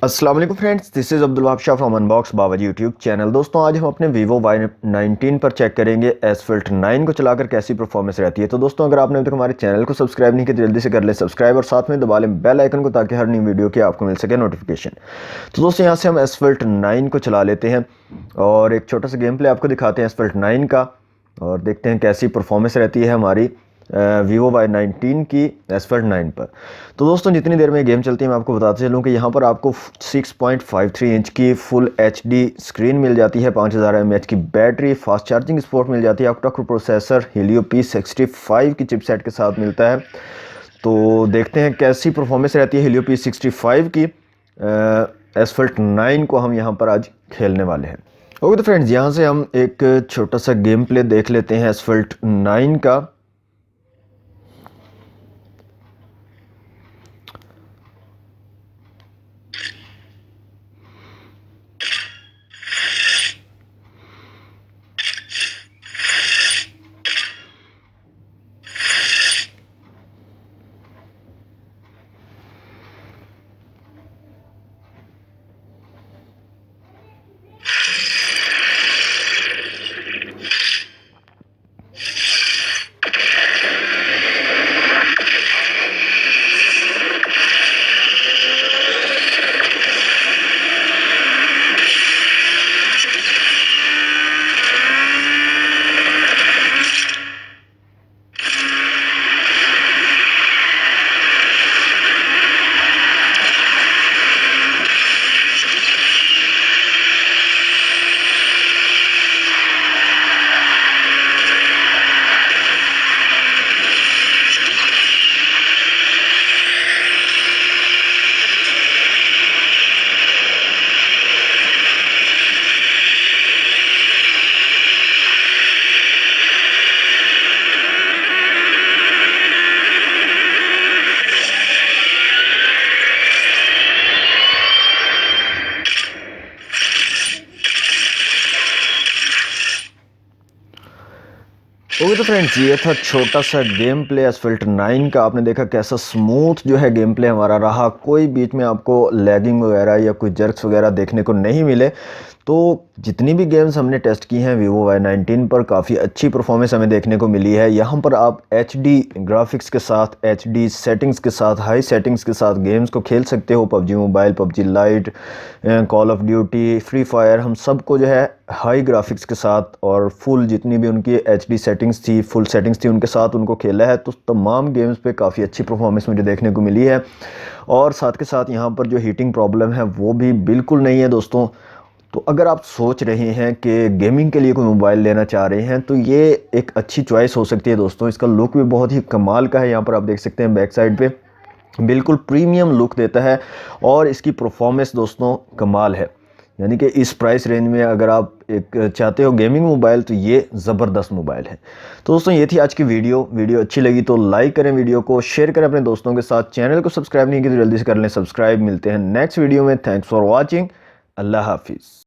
अस्सलाम वालेकुम friends, this is Abdul Wahab Shah from unbox Babaji YouTube channel. दोस्तों आज हम अपने वीवो Y19 पर चेक करेंगे एसफल्ट 9 को चलाकर कैसी परफॉर्मेंस रहती है। तो दोस्तों अगर आपने अभी तक हमारे चैनल को सब्सक्राइब नहीं किया तो जल्दी से कर लें सब्सक्राइब और साथ में दबा लें बेल आइकन को ताकि हर न्यू वीडियो की आपको मिल सके नोटिफिकेशन। तो दोस्तों यहाँ से हम एसफल्ट 9 को चला लेते हैं और एक छोटा सा गेम प्ले आपको दिखाते हैं एसफल्ट 9 का और देखते हैं कैसी परफॉर्मेंस रहती है हमारी वीवो Y19 की एसफल्ट 9 पर। तो दोस्तों जितनी देर में गेम चलती है मैं आपको बताते चलूँ कि यहाँ पर आपको 6.53 इंच की फुल HD स्क्रीन मिल जाती है, 5000 mAh की बैटरी, फास्ट चार्जिंग सपोर्ट मिल जाती है, octa core processor Helio P65 की चिपसेट के साथ मिलता है। तो देखते हैं कैसी परफॉर्मेंस रहती है Helio P65 की। एसफल्ट 9 को हम यहाँ पर आज खेलने वाले हैं। ओके तो फ्रेंड्स यहाँ से हम एक छोटा सा गेम प्ले देख लेते हैं एसफल्ट 9 का। ओके तो फ्रेंड्स ये था छोटा सा गेम प्ले एसफल्ट 9 का। आपने देखा कैसा स्मूथ जो है गेम प्ले हमारा रहा, कोई बीच में आपको लैगिंग वगैरह या कोई जर्क्स वगैरह देखने को नहीं मिले। तो जितनी भी गेम्स हमने टेस्ट की हैं वीवो Y19 पर काफ़ी अच्छी परफॉर्मेंस हमें देखने को मिली है। यहाँ पर आप HD ग्राफिक्स के साथ, HD सेटिंग्स के साथ, हाई सेटिंग्स के साथ गेम्स को खेल सकते हो। PUBG mobile, PUBG light, call of duty, free fire, हम सबको जो है हाई ग्राफिक्स के साथ और फुल जितनी भी उनकी HD सेटिंग्स थी, फुल सेटिंग्स थी, उनके साथ उनको खेला है। तो तमाम गेम्स पे काफ़ी अच्छी परफॉर्मेंस मुझे देखने को मिली है और साथ के साथ यहाँ पर जो हीटिंग प्रॉब्लम है वो भी बिल्कुल नहीं है दोस्तों। तो अगर आप सोच रहे हैं कि गेमिंग के लिए कोई मोबाइल लेना चाह रहे हैं तो ये एक अच्छी चॉइस हो सकती है दोस्तों। इसका लुक भी बहुत ही कमाल का है, यहाँ पर आप देख सकते हैं बैक साइड पे बिल्कुल प्रीमियम लुक देता है और इसकी परफॉर्मेंस दोस्तों कमाल है। यानी कि इस प्राइस रेंज में अगर आप एक चाहते हो गेमिंग मोबाइल तो ये ज़बरदस्त मोबाइल है। तो दोस्तों ये थी आज की वीडियो अच्छी लगी तो लाइक करें, वीडियो को शेयर करें अपने दोस्तों के साथ। चैनल को सब्सक्राइब नहीं किया तो जल्दी से कर लें सब्सक्राइब। मिलते हैं नेक्स्ट वीडियो में। Thanks for watching. अल्लाह हाफिज़।